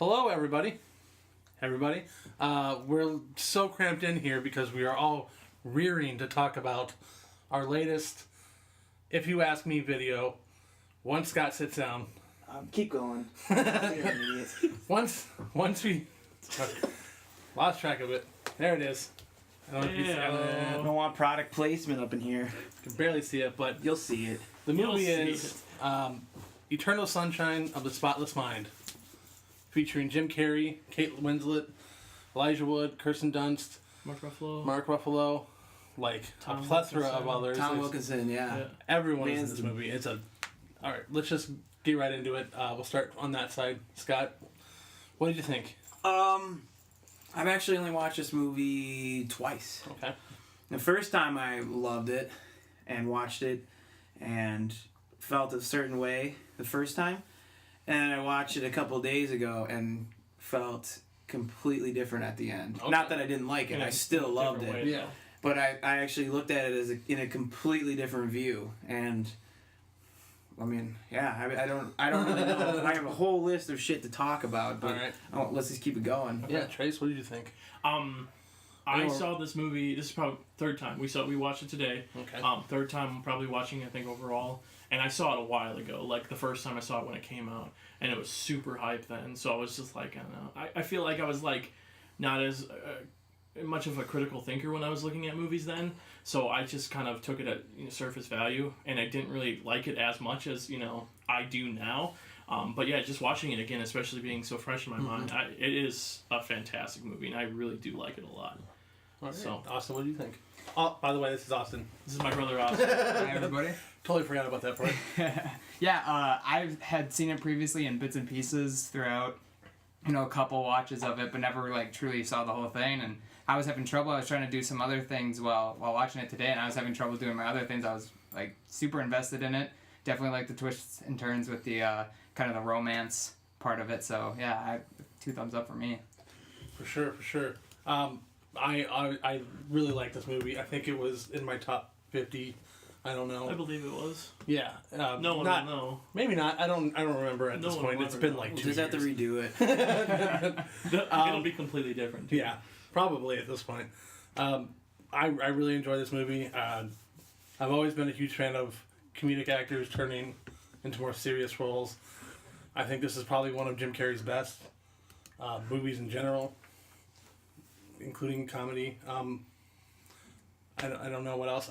Hello, everybody. We're so cramped in here because we are all rearing to talk about our latest If You Ask Me video. Once Scott sits down. Keep going. Once we lost track of it. There it is. I don't know if you see it. I don't want product placement up in here. You can barely see it, but You'll see it. the movie is Eternal Sunshine of the Spotless Mind, featuring Jim Carrey, Kate Winslet, Elijah Wood, Kirsten Dunst, Mark Ruffalo, like Tom a plethora Wilkinson. of others. Tom There's- Wilkinson, yeah. Everyone is in Man's this the- movie. All right, let's just get right into it. We'll start on that side. Scott, what did you think? I've actually only watched this movie twice. Okay. The first time I loved it and watched it and felt a certain way the first time. And I watched it a couple days ago and felt completely different at the end. Okay. Not that I didn't like it. I still loved it. Yeah. But I actually looked at it as in a completely different view, and I mean, yeah, I don't really know. I have a whole list of shit to talk about, but All right. let's just keep it going. Yeah, Trace, what did you think? I saw this movie. This is probably third time we watched it today. Okay. Third time I'm probably watching. I think overall, and I saw it a while ago. Like the first time I saw it when it came out, and it was super hype then. So I was just like, I don't know. I feel like I was like not as much of a critical thinker when I was looking at movies then. So I just kind of took it at surface value, and I didn't really like it as much as I do now. But yeah, just watching it again, especially being so fresh in my mind, it is a fantastic movie, and I really do like it a lot. All right. So, Austin, what do you think? Oh, by the way, this is Austin. this is my brother Austin. Hi, everybody. Totally forgot about that part. I had seen it previously in bits and pieces throughout, a couple watches of it, but never like truly saw the whole thing. And I was having trouble. I was trying to do some other things while watching it today, and I was having trouble doing my other things. I was like super invested in it. Definitely like the twists and turns with the kind of the romance part of it. So yeah, 2 thumbs up for me. For sure. I really like this movie. I think it was in my top 50. I don't know. I believe it was. Yeah. No one will know. Maybe not. I don't remember at No this one point. will It's ever been know. like 2 We'll just years. have to redo it. It'll be completely different. Too. Yeah, probably at this point. I really enjoy this movie. I've always been a huge fan of comedic actors turning into more serious roles. I think this is probably one of Jim Carrey's best movies in general, including comedy. I don't know what else.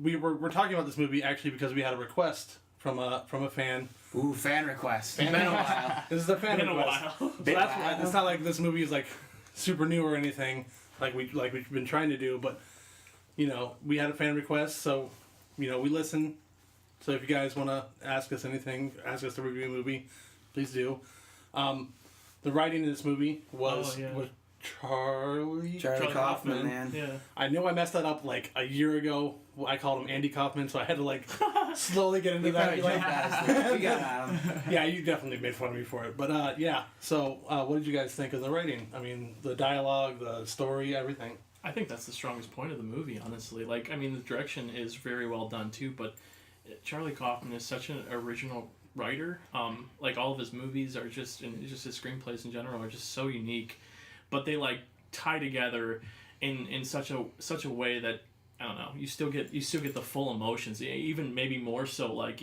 We're talking about this movie actually because we had a request from a fan. Ooh, fan request. Fan Been a while. This is a fan Been a request. while. So that's why it's not like this movie is like super new or anything like we've been trying to do, but we had a fan request, so we listen. So if you guys want to ask us anything, ask us to review a movie, please do. The writing in this movie was Charlie Kaufman, man. Yeah. I know I messed that up like a year ago. I called him Andy Kaufman, so I had to like slowly get into that. You got him. Yeah, you definitely made fun of me for it. But yeah, so what did you guys think of the writing? I mean, the dialogue, the story, everything. I think that's the strongest point of the movie, honestly. Like, I mean, the direction is very well done too, but Charlie Kaufman is such an original writer. Like all of his movies are just his screenplays in general are just so unique, but they like tie together in such a way that I don't know. You still get the full emotions, even maybe more so like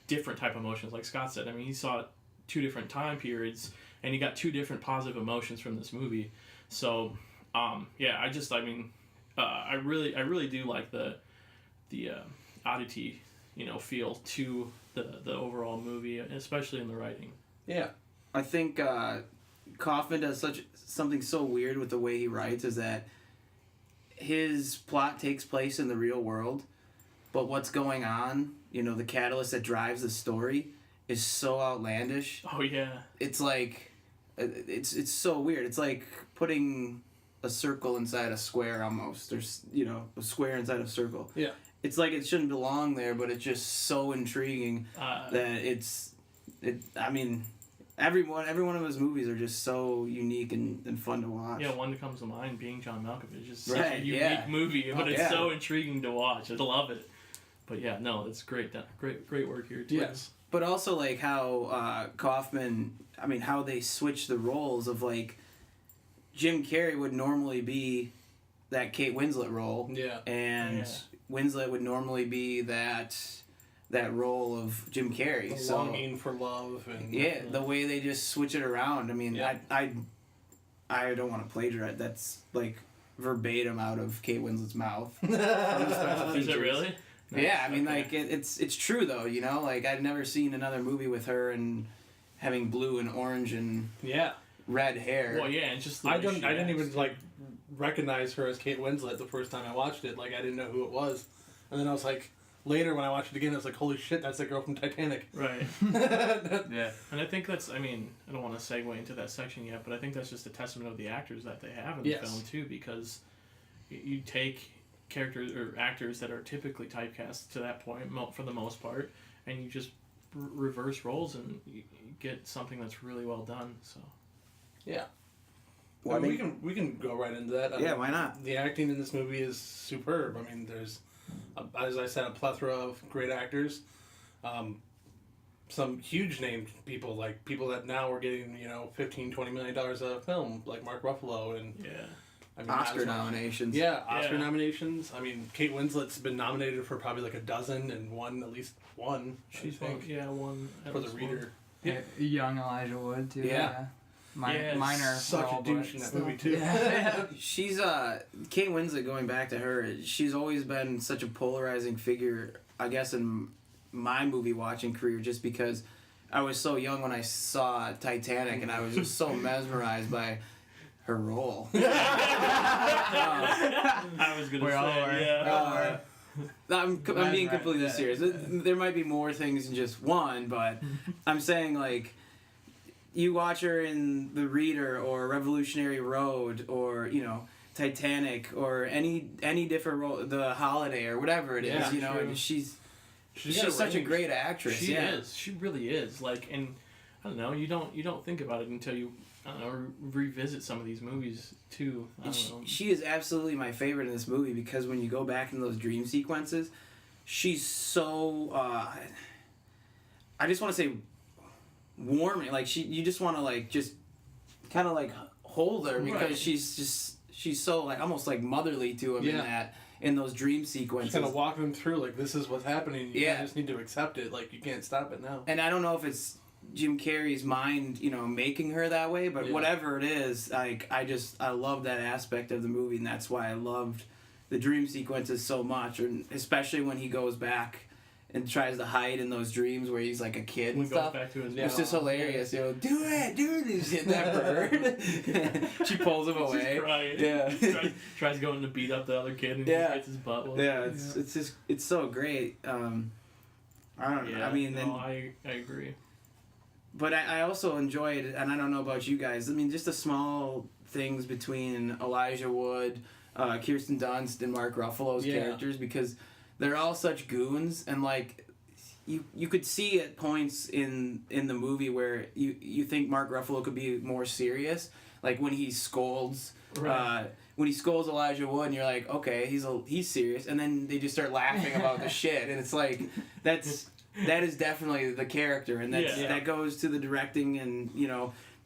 different type of emotions. Like Scott said, I mean, he saw 2 different time periods, and he got 2 different positive emotions from this movie. So, yeah, I really do like the oddity, feel to the overall movie, especially in the writing. Yeah, I think Kaufman does something so weird with the way he writes is that his plot takes place in the real world, but what's going on, the catalyst that drives the story is so outlandish. Oh yeah. It's like it's so weird. It's like putting a circle inside a square almost. There's a square inside a circle. Yeah. It's like it shouldn't belong there, but it's just so intriguing that I mean, every one of his movies are just so unique and fun to watch. Yeah, one that comes to mind being John Malkovich. It's just Right, such a unique movie, but it's yeah. so intriguing to watch. I love it. But yeah, no, it's great. Great work here too. Yes. But also like how Kaufman, I mean, how they switch the roles of like Jim Carrey would normally be that Kate Winslet role, Yeah. and Winslet would normally be that role of Jim Carrey. The So longing for love and yeah, the way they just switch it around. I mean, Yeah. I don't want to plagiarize. That's like verbatim out of Kate Winslet's mouth. Is it really? Yeah, I mean, Okay. like it's true though. You know, like I've never seen another movie with her and having blue and orange and yeah. red hair. Well, yeah, and just the I way didn't she even acts. like recognize her as Kate Winslet the first time I watched it. Like I didn't know who it was, and then I was like, later when I watched it again, I was like, holy shit, that's the girl from Titanic. Right. Yeah. And I think that's, I mean, I don't want to segue into that section yet, but I think that's just a testament of the actors that they have in the Yes. film, too, because you take characters or actors that are typically typecast to that point, for the most part, and you just reverse roles and you get something that's really well done, so. Yeah. Well, I mean, we can go right into that. I Yeah, mean, why not? The acting in this movie is superb. I mean, there's, as I said, a plethora of great actors. Some huge named people, like people that now are getting, $15, $20 million a film, like Mark Ruffalo and Yeah. I mean, Oscar nominations. Yeah, Oscar Yeah. nominations. I mean, Kate Winslet's been nominated for probably like a dozen and won at least one. She's I think, one. at for the least reader. Yeah. Young Elijah Wood too. Yeah. Yeah. Yeah, Minor Such role, a douche but in that still. movie too. Yeah. She's Kate Winslet. Going back to her, she's always been such a polarizing figure. I guess in my movie watching career, just because I was so young when I saw Titanic, and I was just so mesmerized by her role. I was going to We say, all are. yeah. I'm being right, completely yeah. serious. There might be more things than just one, but I'm saying like you watch her in The Reader or Revolutionary Road or Titanic or any different role, The Holiday or whatever it is. Yeah, true. And she's got such a range. great actress. She yeah. is. She really is. Like, and I don't know. You don't think about it until you, I don't know, revisit some of these movies too. I And don't know. she is absolutely my favorite in this movie because when you go back in those dream sequences, she's so. I just want to say, warming. Like you just want to like just kind of like hold her because Right. she's so like almost like motherly to him Yeah. in those dream Just sequences. kind of walk them through, like, this is what's happening. You Yeah. just need to accept it. Like, you can't stop it now. And I don't know if it's Jim Carrey's mind, making her that way, but Yeah. whatever it is, like I love that aspect of the movie, and that's why I loved the dream sequences so much, and especially when he goes back and tries to hide in those dreams where he's like a kid and When he goes stuff. back to his It's just hilarious, do it, he's hitting that bird. She pulls him He's just away. crying. Yeah. tries going to beat up the other kid and he Yeah. just gets his butt whooped. Yeah, it's just it's so great. I don't know. Yeah, I mean, no, then I agree. But I also enjoyed, and I don't know about you guys, I mean, just the small things between Elijah Wood, Kirsten Dunst, and Mark Ruffalo's Yeah. characters, because they're all such goons, and, like, you could see at points in the movie where you think Mark Ruffalo could be more serious, like when he scolds... Right. When he scolds Elijah Wood, and you're like, okay, he's serious, and then they just start laughing about the shit, and it's like, that is definitely the character, and that goes to the directing, and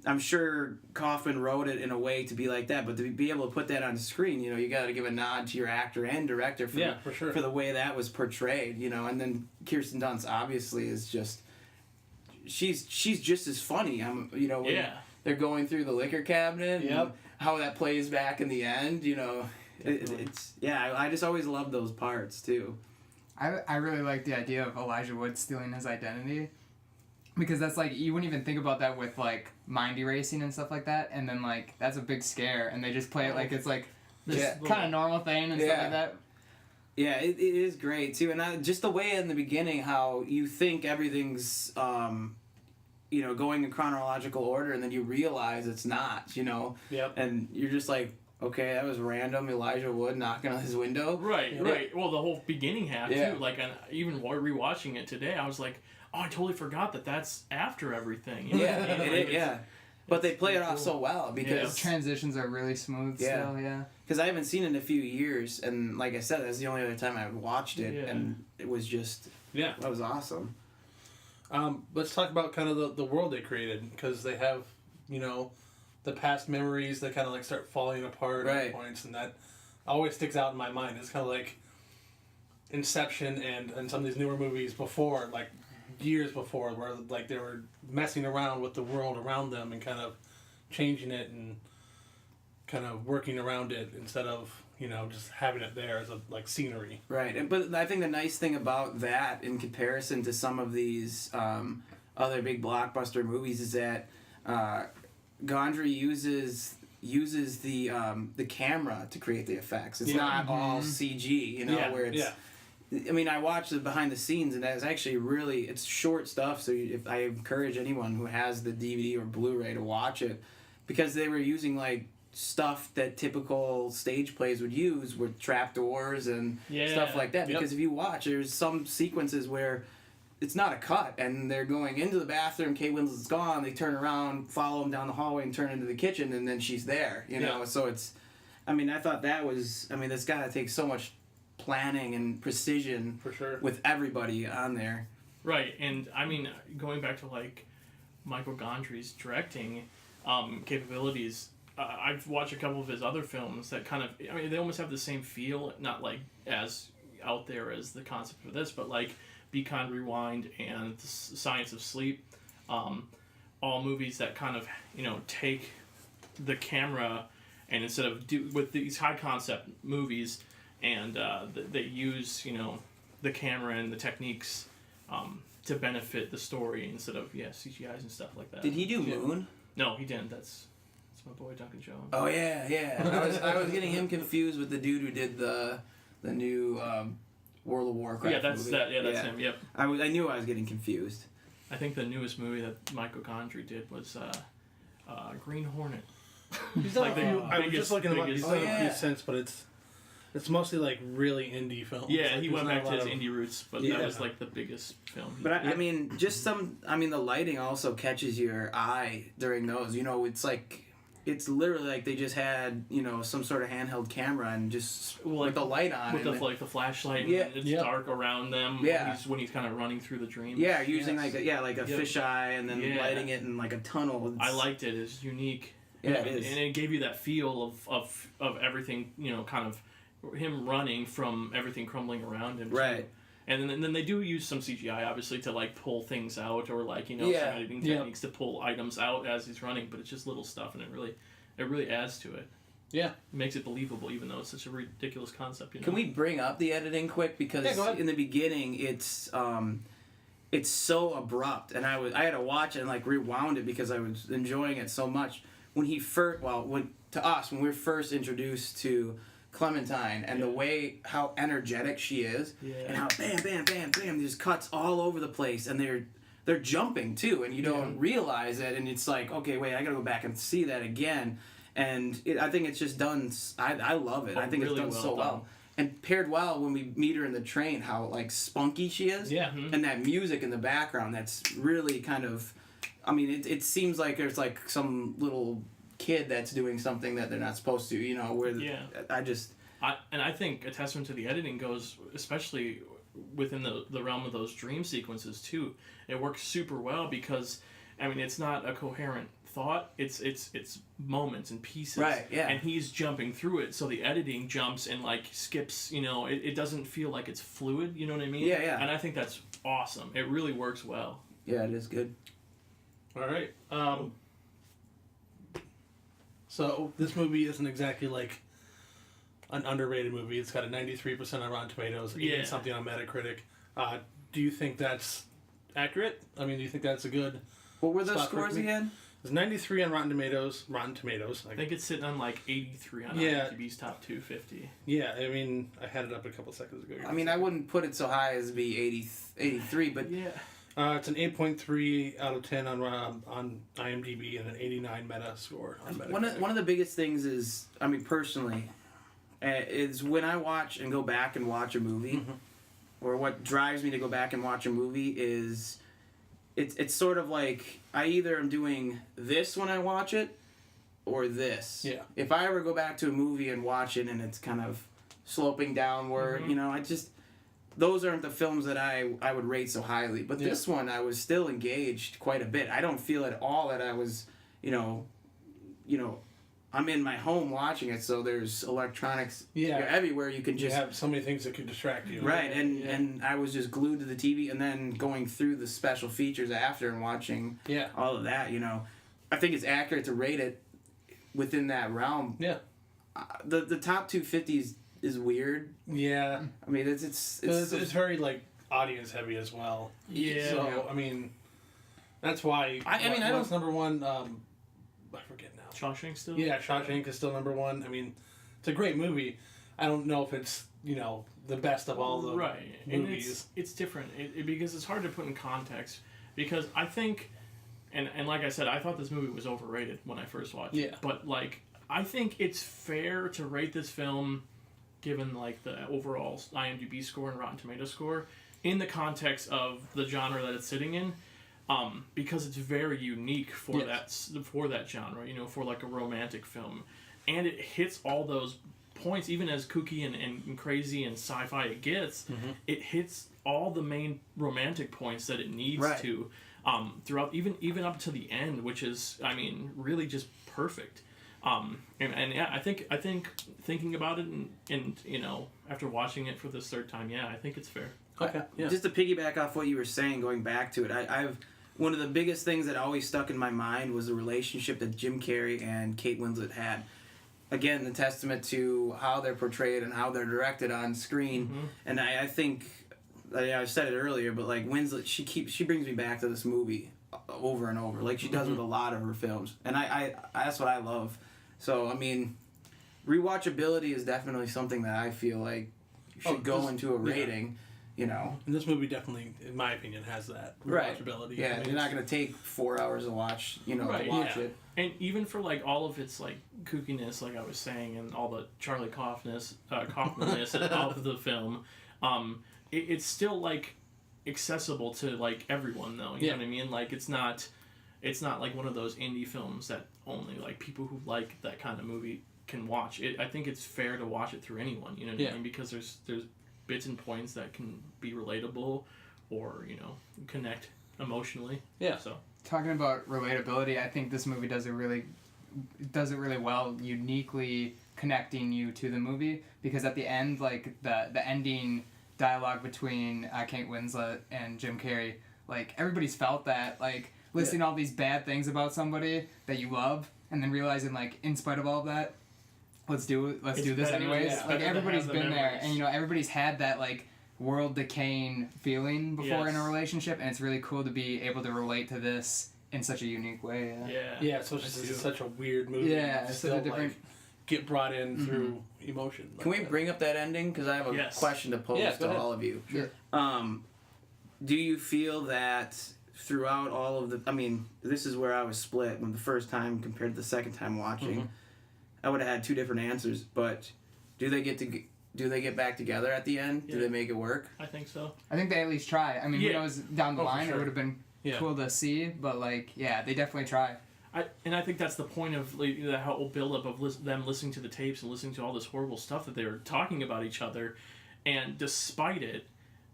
I'm sure Kaufman wrote it in a way to be like that, but to be able to put that on screen, you got to give a nod to your actor and director for sure. for the way that was portrayed, and then Kirsten Dunst obviously is just, she's just as funny. When they're going through the liquor cabinet, and how that plays back in the end, I just always love those parts too. I really like the idea of Elijah Wood stealing his identity, because that's like, you wouldn't even think about that with like mind erasing and stuff like that, and then like that's a big scare, and they just play it like it's like this kind of normal thing and stuff like that. Yeah, it is great too, and just the way in the beginning how you think everything's going in chronological order, and then you realize it's not, Yep. and you're just like, okay, that was random. Elijah Wood knocking on his window. Right. Well, the whole beginning half Yeah. too. Like, even rewatching it today, I was like, oh, I totally forgot that's after everything. You know what I mean? Like, But they play it pretty off cool. so well because Transitions are really smooth still, yeah. Because I haven't seen it in a few years, and like I said, that's the only other time I watched it, Yeah. and it was just Yeah. that was awesome. Let's talk about kind of the world they created, because they have, you know, the past memories that kind of like start falling apart at points, and that always sticks out in my mind. It's kind of like Inception and some of these newer movies before, like years before, where like they were messing around with the world around them and kind of changing it and kind of working around it instead of, you know, just having it there as a like scenery. Right, but I think the nice thing about that, in comparison to some of these other big blockbuster movies, is that Gondry uses the camera to create the effects. It's not all CG, you know, where it's. I mean, I watched the behind the scenes, and that's actually really, it's short stuff. So if I encourage anyone who has the DVD or Blu-ray to watch it, because they were using like stuff that typical stage plays would use with trapdoors and stuff like that. Because if you watch, there's some sequences where it's not a cut, and they're going into the bathroom, Kate Winslet's gone, they turn around, follow him down the hallway, and turn into the kitchen, and then she's there, you know? So it's, I mean, I thought that was, I mean, that's got to take so much planning and precision For sure. with everybody on there. Right, and I mean, going back to like Michael Gondry's directing capabilities, I've watched a couple of his other films that kind of, I mean, they almost have the same feel, not like as out there as the concept of this, but like Be Kind, Rewind, and The Science of Sleep, all movies that kind of, you know, take the camera and instead of with these high concept movies, and they use, you know, the camera and the techniques to benefit the story instead of CGIs and stuff like that. Did he do Moon? No, he didn't. That's my boy Duncan Jones. Oh yeah. I was getting him confused with the dude who did the new World of Warcraft. Yeah, that's movie. that. Yeah, that's him. Yep. I knew I was getting confused. I think the newest movie that Michael Gondry did was Green Hornet. He's done I was just looking at he's done a few since, but it's mostly like really indie films. Yeah, like, he went back to his indie roots, but that was like the biggest film. But I mean, the lighting also catches your eye during those. You know, it's like, it's literally like they just had, you know, some sort of handheld camera and just with the light on. With the flashlight, and it's dark around them when he's kind of running through the dreams. Yeah, using like a fisheye and then lighting it in like a tunnel. I liked it. It's unique. Yeah, it is. And it gave you that feel of everything, you know, kind of him running from everything crumbling around him. Right. And then they do use some CGI, obviously, to like pull things out or like, you know, some editing techniques to pull items out as he's running. But it's just little stuff, and it really adds to it. Yeah, it makes it believable, even though it's such a ridiculous concept. You know? Can we bring up the editing quick, because in the beginning it's so abrupt, and I had to watch it and like rewound it because I was enjoying it so much. When we were first introduced to Clementine and the way how energetic she is, and how bam bam bam bam, there's cuts all over the place, and they're jumping too, and you don't realize it, and it's like, okay, wait, I gotta go back and see that again, and I think it's just done. I love it. I think really it's done so well. And paired well when we meet her in the train, how like spunky she is, and that music in the background, that's really kind of, I mean, it seems like there's like some little kid that's doing something that they're not supposed to, you know, where I think a testament to the editing goes, especially within the realm of those dream sequences too. It works super well because, I mean, it's not a coherent thought, it's moments and pieces, right? Yeah, and he's jumping through it, so the editing jumps and like skips, you know, it doesn't feel like it's fluid, you know what I mean? Yeah. And I think that's awesome. It really works well. Yeah, it is good. All right. So this movie isn't exactly like an underrated movie. It's got a 93% on Rotten Tomatoes, even something on Metacritic. Do you think that's accurate? I mean, do you think that's a good? What were those scores again? It's 93 on Rotten Tomatoes. I think it's sitting on like 83 on IMDb's top 250. Yeah, I mean, I had it up a couple seconds ago. I mean, I wouldn't put it so high as be 83, but it's an 8.3 out of 10 on IMDb and an 89 Meta score on Metacritic. One of the biggest things is, I mean, personally, is when I watch and go back and watch a movie, or what drives me to go back and watch a movie is, it's sort of like I either am doing this when I watch it, or this. Yeah. If I ever go back to a movie and watch it and it's kind of sloping downward, you know, those aren't the films that I would rate so highly. But this one, I was still engaged quite a bit. I don't feel at all that I was, I'm in my home watching it, so there's electronics everywhere. You can just have so many things that could distract you. Right, and I was just glued to the TV, and then going through the special features after and watching all of that. I think it's accurate to rate it within that realm. Yeah. The top 250 is weird. Yeah. I mean, it's very like audience heavy as well. Yeah. So I mean, that's why. I don't. Number one. I forget now. Shawshank still? Yeah, Shawshank is still number one. I mean, it's a great movie. I don't know if it's the best of all the movies. And it's different because it's hard to put in context. Because I think, and like I said, I thought this movie was overrated when I first watched it. But like, I think it's fair to rate this film, given like the overall IMDb score and Rotten Tomatoes score, in the context of the genre that it's sitting in. Because it's very unique for that genre, for like a romantic film, and it hits all those points. Even as kooky and crazy and sci-fi it gets, it hits all the main romantic points that it needs to throughout, even up to the end, which is, I mean, really just perfect. And yeah, I think thinking about it and after watching it for this third time, I think it's fair. Okay. Yeah. Just to piggyback off what you were saying, going back to it, I've one of the biggest things that always stuck in my mind was the relationship that Jim Carrey and Kate Winslet had. Again, the testament to how they're portrayed and how they're directed on screen. And I think, I said it earlier, but like Winslet, she brings me back to this movie over and over, like she does with a lot of her films. And I that's what I love. So I mean, rewatchability is definitely something that I feel like should go into a rating. And this movie definitely, in my opinion, has that rewatchability. Yeah, you're not going to take 4 hours to watch, to watch it. And even for like all of its like kookiness, like I was saying, and all the Charlie Kaufmanness of the film, it's still like accessible to like everyone though. You know what I mean? Like it's not like one of those indie films that only like people who like that kind of movie can watch. I think it's fair to watch it through anyone. You know what I mean? Because there's bits and points that can be relatable or connect emotionally. So talking about relatability, I think this movie does it really well, uniquely connecting you to the movie, because at the end, like the ending dialogue between Kate Winslet and Jim Carrey, like everybody's felt that, like listening to all these bad things about somebody that you love and then realizing, like, in spite of all of that, let's do this anyways. Like everybody's been there, and everybody's had that like world decaying feeling before in a relationship, and it's really cool to be able to relate to this in such a unique way. So it's just such a weird movie. Yeah, it's still, such a different. Get brought in through emotion. Can we bring up that ending? Because I have a question to pose to all of you. Sure. Do you feel that throughout all of the... I mean, this is where I was split when the first time compared to the second time watching. I would have had two different answers, but do they get back together at the end? Do they make it work? I think so. I think they at least try. I mean, who knows down the line? Sure. It would have been cool to see, but like, they definitely try. I think that's the point of like, the whole build-up of them listening to the tapes and listening to all this horrible stuff that they were talking about each other, and despite it,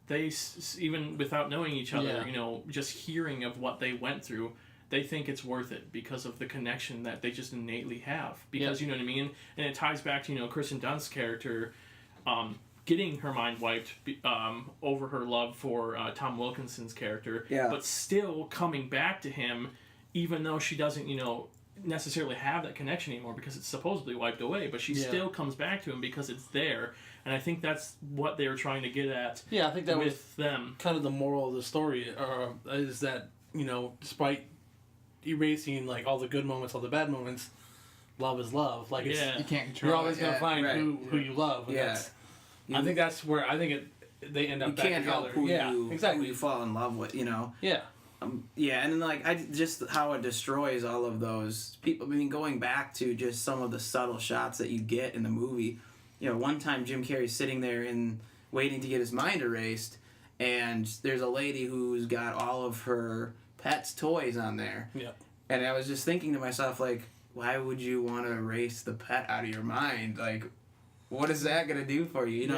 they, even without knowing each other, just hearing of what they went through, they think it's worth it because of the connection that they just innately have. Because, you know what I mean? And it ties back to, Kirsten Dunst's character getting her mind wiped over her love for Tom Wilkinson's character, but still coming back to him, even though she doesn't, necessarily have that connection anymore because it's supposedly wiped away, but she still comes back to him because it's there. And I think that's what they were trying to get at. I think that with was them. Kind of the moral of the story is that, despite erasing like all the good moments, all the bad moments, love is love. Like it's, you can't control. You're always gonna find who you love. And I think that's where they end up. You can't help who exactly. who you fall in love with. Yeah. And then like just how it destroys all of those people. I mean, going back to just some of the subtle shots that you get in the movie. One time Jim Carrey's sitting there and waiting to get his mind erased, and there's a lady who's got all of her pets' toys on there. Yeah. And I was just thinking to myself, like, why would you want to erase the pet out of your mind? Like, what is that gonna do for you?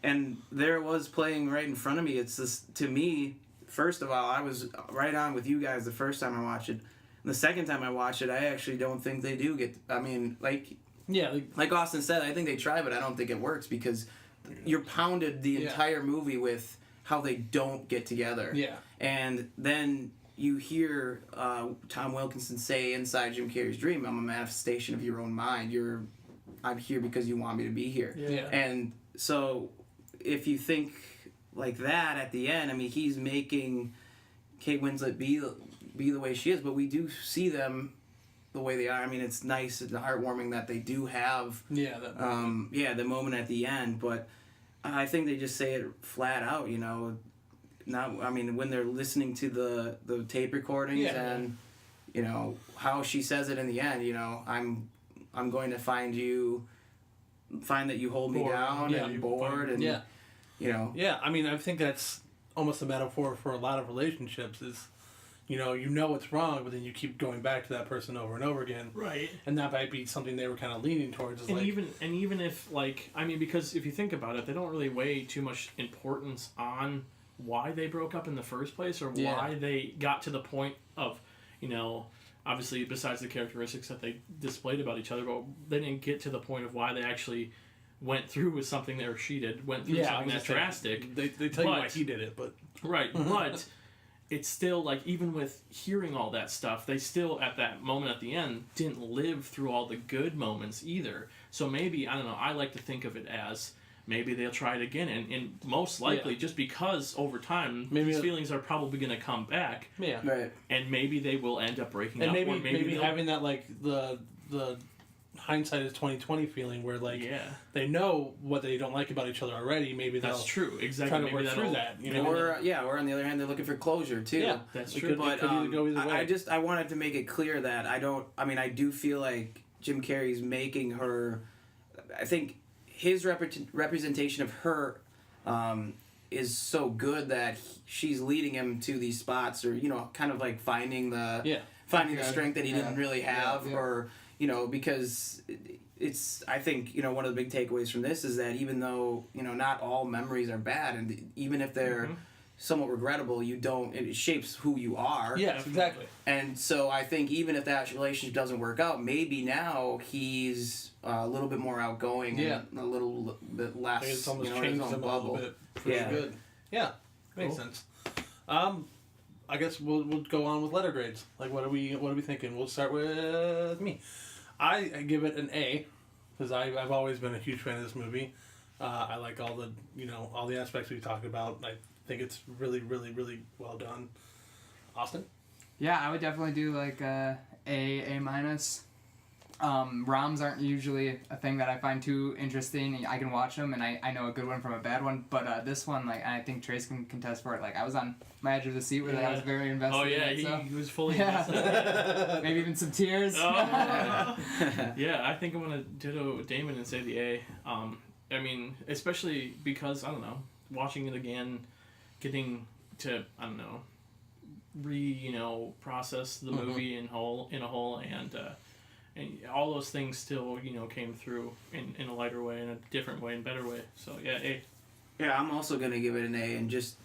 And there it was playing right in front of me. It's this, to me, first of all, I was right on with you guys the first time I watched it. And the second time I watched it, I actually don't think they do get, I mean, like Austin said, I think they try, but I don't think it works because you're pounded the entire movie with how they don't get together. Yeah. And then you hear Tom Wilkinson say inside Jim Carrey's dream, I'm a manifestation of your own mind. I'm here because you want me to be here. Yeah. And so if you think like that at the end, I mean, he's making Kate Winslet be the way she is, but we do see them the way they are. I mean, it's nice and heartwarming that they do have the moment at the end, but I think they just say it flat out, you know. Not, I mean, when they're listening to the tape recordings and you know how she says it in the end, you know, I'm going to find that you hold me down and bored and you know. Yeah, I mean, I think that's almost a metaphor for a lot of relationships is, you know what's wrong, but then you keep going back to that person over and over again. Right. And that might be something they were kind of leaning towards. Is and like, even if, like, I mean, because if you think about it, they don't really weigh too much importance on why they broke up in the first place or why they got to the point of, you know, obviously besides the characteristics that they displayed about each other, but they didn't get to the point of why they actually went through with something that, or she did, went through something that drastic. They tell you why he did it, but... Right, but it's still, like, even with hearing all that stuff, they still, at that moment at the end, didn't live through all the good moments either. So maybe, I don't know, I like to think of it as maybe they'll try it again, and most likely, just because over time, these feelings are probably going to come back. Yeah. Right. And maybe they will end up breaking up. And Or maybe having that, like, the hindsight is 20/20 feeling where, like, they know what they don't like about each other already. Maybe that's true. Exactly. Try to maybe work through that. You know? Or on the other hand, they're looking for closure too. Yeah, that's true. But it could either go either way. I wanted to make it clear that I do feel like Jim Carrey's making her. I think his representation of her is so good that she's leading him to these spots, or you know, kind of like finding the strength that he didn't really have, or you know, because it's, I think, you know, one of the big takeaways from this is that even though, you know, not all memories are bad, and even if they're somewhat regrettable, it shapes who you are. Yes, exactly. And so I think even if that relationship doesn't work out, maybe now he's a little bit more outgoing and a little bit less, It's almost you know, changed in his him own a little bubble. bit. Pretty good. Yeah, makes sense. I guess we'll go on with letter grades. Like, what are we thinking? We'll start with me. I give it an A, because I've always been a huge fan of this movie. I like all the aspects we talked about. I think it's really, really, really well done. Austin? Yeah, I would definitely do like A minus. ROMs aren't usually a thing that I find too interesting. I can watch them, and I know a good one from a bad one. But this one, like, I think Trace can contest for it. Like, I was on my edge of the seat where I was very invested. Oh yeah, in it, he was fully invested. Maybe even some tears. Yeah, I think I'm gonna ditto Damon and say the A. I mean, especially because I don't know, watching it again, getting to process the movie in a whole, and all those things still, came through in a lighter way, in a different way, and better way. So yeah, A. Yeah, I'm also gonna give it an A, and just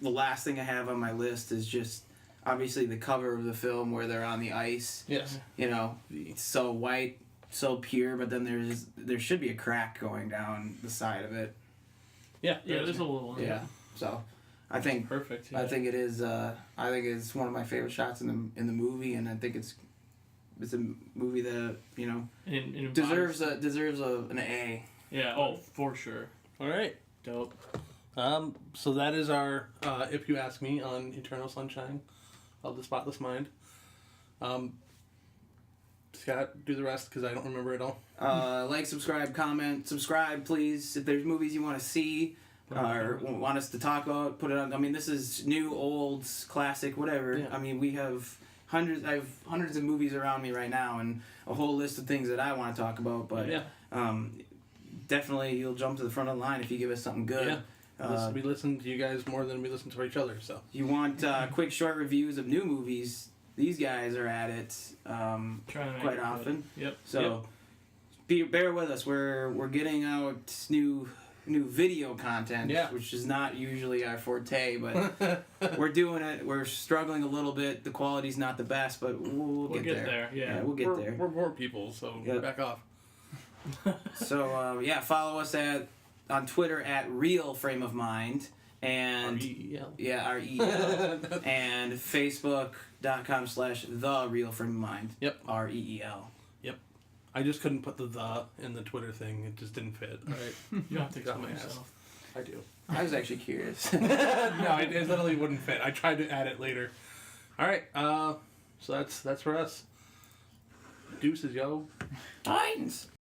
the last thing I have on my list is just obviously the cover of the film where they're on the ice. Yes. You know, it's so white, so pure, but then there should be a crack going down the side of it. Yeah. Yeah, there's a little one. Yeah. So I think perfect. Yeah. I think it is. I think it's one of my favorite shots in the movie, and I think it's a movie that It deserves an A. Yeah. Oh, for sure. All right. Dope. So that is our If You Ask Me on Eternal Sunshine of the Spotless Mind. Scott, do the rest because I don't remember it all. Like, subscribe, comment, subscribe, please. If there's movies you want to see or want us to talk about, put it on. I mean, this is new, old, classic, whatever. Yeah. I mean, we have hundreds. I have hundreds of movies around me right now, and a whole list of things that I want to talk about. But definitely, you'll jump to the front of the line if you give us something good. Yeah. We listen to you guys more than we listen to each other. So you want quick, short reviews of new movies? These guys are at it quite often. Yep. So bear with us. We're getting out new new video content, Yeah. which is not usually our forte, but we're doing it. We're struggling a little bit. The quality's not the best, but we'll get there. Yeah. We'll get there. We're more people, so Yep. back off. So follow us on Twitter at Real Frame of Mind and R-E-E-L. REL and Facebook.com/The Real Frame of Mind. Yep. REEL. I just couldn't put the in the Twitter thing. It just didn't fit. All right. You have to Got explain my ass. yourself. I do. I was actually curious. No, it literally wouldn't fit. I tried to add it later. All right. So that's for us. Deuces, yo. Titans.